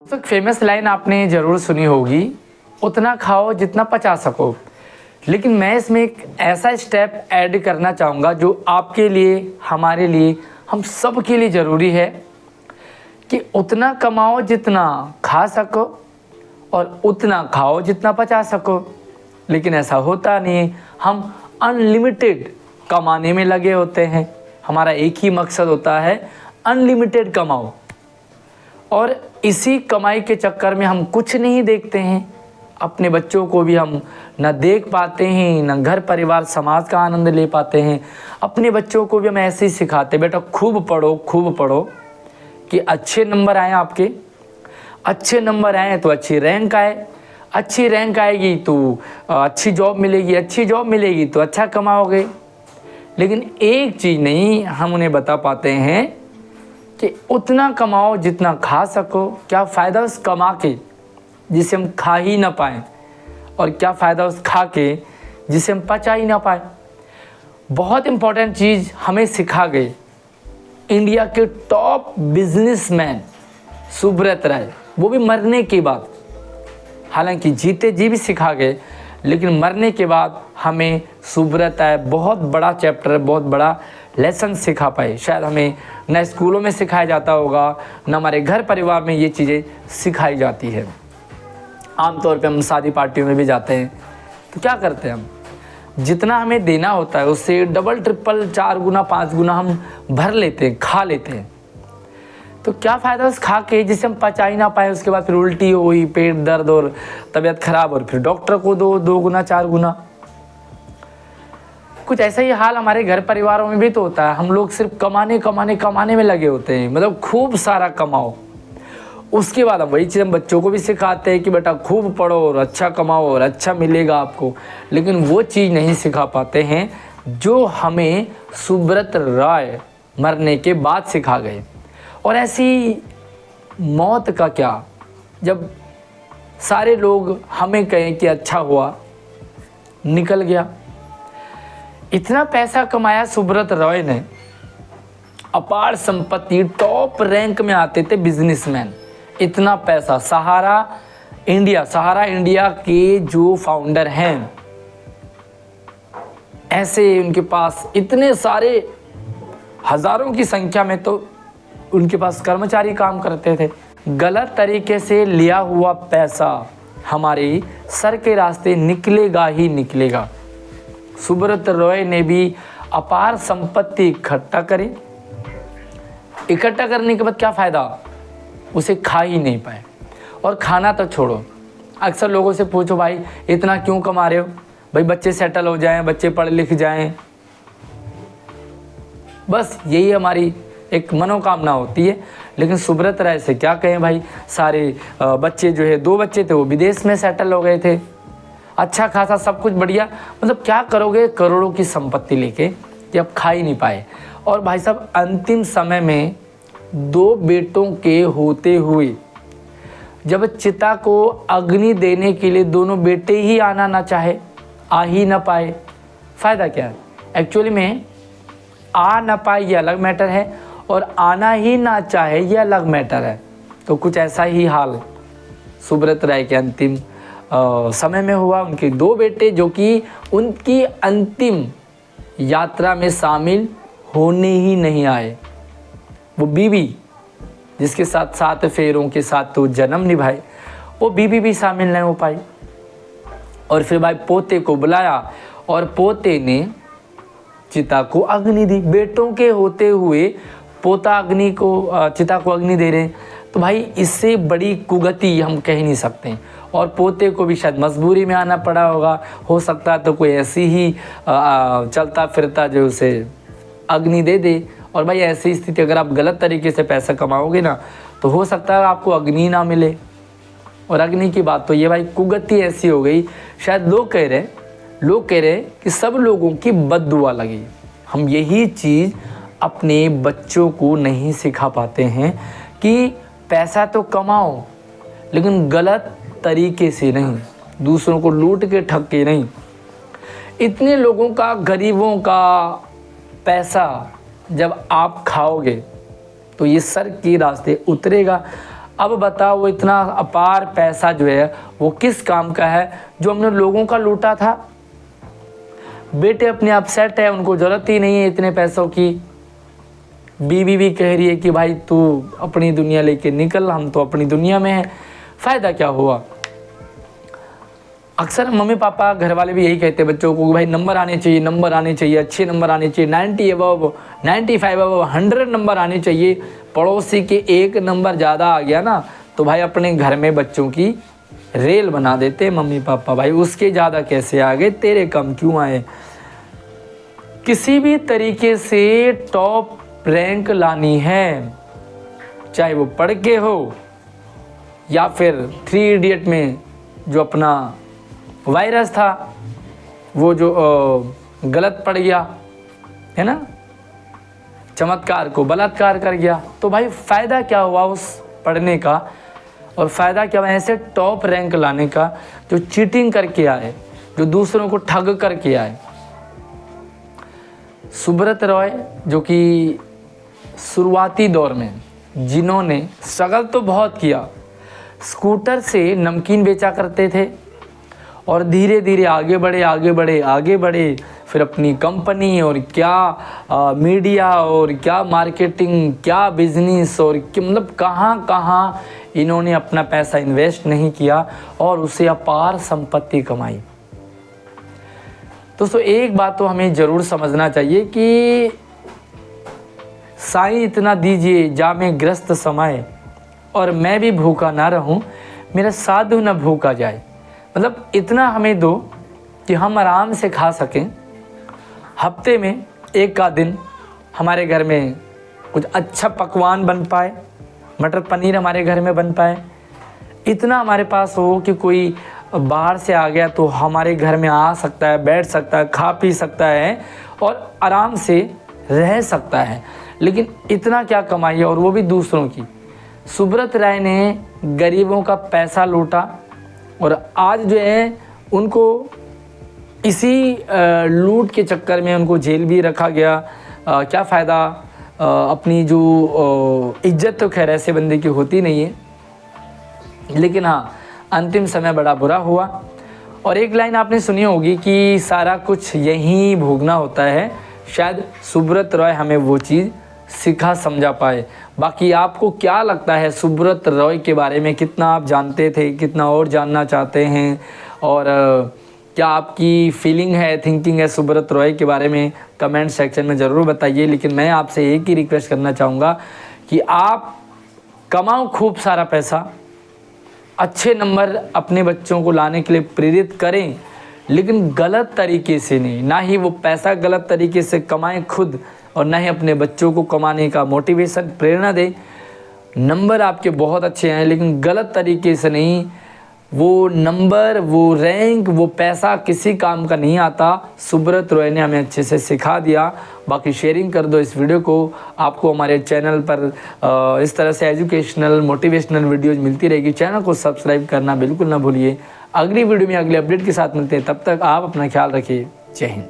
तो famous line आपने ज़रूर सुनी होगी, उतना खाओ जितना पचा सको। लेकिन मैं इसमें एक ऐसा स्टेप ऐड करना चाहूँगा जो आपके लिए, हमारे लिए, हम सब के लिए ज़रूरी है कि उतना कमाओ जितना खा सको और उतना खाओ जितना पचा सको। लेकिन ऐसा होता नहीं है, हम अनलिमिटेड कमाने में लगे होते हैं। हमारा एक ही मकसद होता है, अनलिमिटेड कमाओ, और इसी कमाई के चक्कर में हम कुछ नहीं देखते हैं। अपने बच्चों को भी हम न देख पाते हैं, न घर परिवार समाज का आनंद ले पाते हैं। अपने बच्चों को भी हम ऐसे ही सिखाते, बेटा खूब पढ़ो कि अच्छे नंबर आए आपके, अच्छे नंबर आए तो अच्छी रैंक आए, अच्छी रैंक आएगी तो अच्छी जॉब मिलेगी, अच्छी जॉब मिलेगी तो अच्छा कमाओगे। लेकिन एक चीज़ नहीं हम उन्हें बता पाते हैं कि उतना कमाओ जितना खा सको। क्या फ़ायदा उस कमा के जिसे हम खा ही ना पाएँ, और क्या फ़ायदा उस खा के जिसे हम पचा ही ना पाए। बहुत इम्पोर्टेंट चीज़ हमें सिखा गए इंडिया के टॉप बिजनेसमैन सुब्रत राय, वो भी मरने के बाद। हालांकि जीते जी भी सिखा गए, लेकिन मरने के बाद हमें सुब्रत राय बहुत बड़ा चैप्टर, बहुत बड़ा लेसन सिखा पाए। शायद हमें न स्कूलों में सिखाया जाता होगा, न हमारे घर परिवार में ये चीज़ें सिखाई जाती है। आमतौर पे हम शादी पार्टियों में भी जाते हैं तो क्या करते हैं, हम जितना हमें देना होता है उससे डबल ट्रिपल 4 गुना 5 गुना हम भर लेते हैं, खा लेते हैं। तो क्या फ़ायदा उस खा के जिसे हम पचा ही ना पाए, उसके बाद फिर उल्टी हुई, पेट दर्द और तबीयत खराब, और फिर डॉक्टर को 2 गुना 4 गुना। कुछ ऐसा ही हाल हमारे घर परिवारों में भी तो होता है। हम लोग सिर्फ कमाने में लगे होते हैं, मतलब खूब सारा कमाओ। उसके बाद हम वही चीज़ हम बच्चों को भी सिखाते हैं कि बेटा खूब पढ़ो और अच्छा कमाओ और अच्छा मिलेगा आपको। लेकिन वो चीज़ नहीं सिखा पाते हैं जो हमें सुब्रत राय मरने के बाद सिखा गए। और ऐसी मौत का क्या, जब सारे लोग हमें कहें कि अच्छा हुआ निकल गया। इतना पैसा कमाया सुब्रत राय ने, अपार संपत्ति, टॉप रैंक में आते थे बिजनेसमैन। इतना पैसा, सहारा इंडिया के जो फाउंडर हैं, ऐसे उनके पास इतने सारे हजारों की संख्या में तो उनके पास कर्मचारी काम करते थे। गलत तरीके से लिया हुआ पैसा हमारे सर के रास्ते निकलेगा ही निकलेगा। सुब्रत राय ने भी अपार संपत्ति इकट्ठा करी। इकट्ठा करने के बाद क्या फ़ायदा, उसे खा ही नहीं पाए। और खाना तो छोड़ो, अक्सर लोगों से पूछो भाई इतना क्यों कमा रहे हो, भाई बच्चे सेटल हो जाएं, बच्चे पढ़ लिख जाएं, बस यही हमारी एक मनोकामना होती है। लेकिन सुब्रत राय से क्या कहें भाई, सारे बच्चे जो है 2 बच्चे थे वो विदेश में सेटल हो गए थे, अच्छा खासा सब कुछ बढ़िया। मतलब क्या करोगे करोड़ों की संपत्ति लेके कि अब खा ही नहीं पाए। और भाई साहब अंतिम समय में 2 बेटों के होते हुए जब चिता को अग्नि देने के लिए दोनों बेटे ही आना ना चाहे, आ ही ना पाए, फ़ायदा क्या है। एक्चुअली में आ ना पाए ये अलग मैटर है, और आना ही ना चाहे ये अलग मैटर है। तो कुछ ऐसा ही हाल सुब्रत राय के अंतिम समय में हुआ। उनके 2 बेटे जो कि उनकी अंतिम यात्रा में शामिल होने ही नहीं आए। वो बीवी जिसके साथ 7 फेरों के साथ तो जन्म निभाए, वो बीवी भी शामिल नहीं हो पाई। और फिर भाई पोते को बुलाया और पोते ने चिता को अग्नि दी। बेटों के होते हुए पोता चिता को अग्नि दे रहे हैं, तो भाई इससे बड़ी कुगति हम कह नहीं सकते। और पोते को भी शायद मजबूरी में आना पड़ा होगा, हो सकता है तो कोई ऐसी ही चलता फिरता जो उसे अग्नि दे दे। और भाई ऐसी स्थिति अगर आप गलत तरीके से पैसा कमाओगे ना, तो हो सकता है आपको अग्नि ना मिले। और अग्नि की बात तो ये भाई कुगति ऐसी हो गई, शायद लोग कह रहे कि सब लोगों की बद्दुआ लगी। हम यही चीज़ अपने बच्चों को नहीं सिखा पाते हैं कि पैसा तो कमाओ लेकिन गलत तरीके से नहीं, दूसरों को लूट के ठग के नहीं। इतने लोगों का, गरीबों का पैसा जब आप खाओगे तो ये सर के रास्ते उतरेगा। अब बताओ वो इतना अपार पैसा जो है वो किस काम का है जो हमने लोगों का लूटा था। बेटे अपने आप सेट है, उनको ज़रूरत ही नहीं है इतने पैसों की। बीवी भी कह रही है कि भाई तू अपनी दुनिया लेके निकल, हम तो अपनी दुनिया में हैं। फ़ायदा क्या हुआ। अक्सर मम्मी पापा घर वाले भी यही कहते हैं बच्चों को कि भाई नंबर आने चाहिए, नंबर आने चाहिए, अच्छे नंबर आने चाहिए, 90 अबव, 95 अबव, 100 नंबर आने चाहिए। पड़ोसी के एक नंबर ज़्यादा आ गया ना तो भाई अपने घर में बच्चों की रेल बना देते मम्मी पापा, भाई उसके ज़्यादा कैसे आ गए, तेरे कम क्यों आए। किसी भी तरीके से टॉप रैंक लानी है, चाहे वो पढ़ के हो या फिर 3 इडियट में जो अपना वायरस था वो जो गलत पड़ गया है ना, चमत्कार को बलात्कार कर गया। तो भाई फ़ायदा क्या हुआ उस पढ़ने का, और फ़ायदा क्या हुआ ऐसे टॉप रैंक लाने का जो चीटिंग करके आए, जो दूसरों को ठग करके आए। सुब्रत रॉय जो कि शुरुआती दौर में जिन्होंने स्ट्रगल तो बहुत किया, स्कूटर से नमकीन बेचा करते थे और धीरे धीरे आगे बढ़े, फिर अपनी कंपनी और क्या मीडिया और क्या मार्केटिंग, क्या बिजनेस और मतलब कहाँ इन्होंने अपना पैसा इन्वेस्ट नहीं किया और उसे अपार संपत्ति कमाई। दोस्तों एक बात तो हमें ज़रूर समझना चाहिए कि साईं इतना दीजिए जामे ग्रस्त समय और मैं भी भूखा ना रहूं, मेरा साधु न भूखा जाए। मतलब इतना हमें दो कि हम आराम से खा सकें, हफ्ते में एक का दिन हमारे घर में कुछ अच्छा पकवान बन पाए, मटर पनीर हमारे घर में बन पाए, इतना हमारे पास हो कि कोई बाहर से आ गया तो हमारे घर में आ सकता है, बैठ सकता है, खा पी सकता है और आराम से रह सकता है। लेकिन इतना क्या कमाई है, और वो भी दूसरों की। सुब्रत राय ने गरीबों का पैसा लूटा और आज जो है उनको इसी लूट के चक्कर में उनको जेल भी रखा गया। क्या फ़ायदा, अपनी जो इज्जत तो खैर ऐसे बंदे की होती नहीं है, लेकिन हाँ अंतिम समय बड़ा बुरा हुआ। और एक लाइन आपने सुनी होगी कि सारा कुछ यहीं भोगना होता है। शायद सुब्रत रॉय हमें वो चीज़ सिखा समझा पाए। बाकी आपको क्या लगता है सुब्रत रॉय के बारे में, कितना आप जानते थे, कितना और जानना चाहते हैं, और क्या आपकी फीलिंग है, थिंकिंग है सुब्रत रॉय के बारे में, कमेंट सेक्शन में ज़रूर बताइए। लेकिन मैं आपसे एक ही रिक्वेस्ट करना चाहूँगा कि आप कमाओ खूब सारा पैसा, अच्छे नंबर अपने बच्चों को लाने के लिए प्रेरित करें, लेकिन गलत तरीके से नहीं। ना ही वो पैसा गलत तरीके से कमाएं खुद, और ना ही अपने बच्चों को कमाने का मोटिवेशन प्रेरणा दें। नंबर आपके बहुत अच्छे हैं लेकिन गलत तरीके से नहीं। वो नंबर, वो रैंक, वो पैसा किसी काम का नहीं आता। सुब्रत रॉय ने हमें अच्छे से सिखा दिया। बाकी शेयरिंग कर दो इस वीडियो को। आपको हमारे चैनल पर इस तरह से एजुकेशनल मोटिवेशनल वीडियोज़ मिलती रहेगी। चैनल को सब्सक्राइब करना बिल्कुल ना भूलिए। अगली वीडियो में अगले अपडेट के साथ मिलते हैं, तब तक आप अपना ख्याल रखिए। जय हिंद।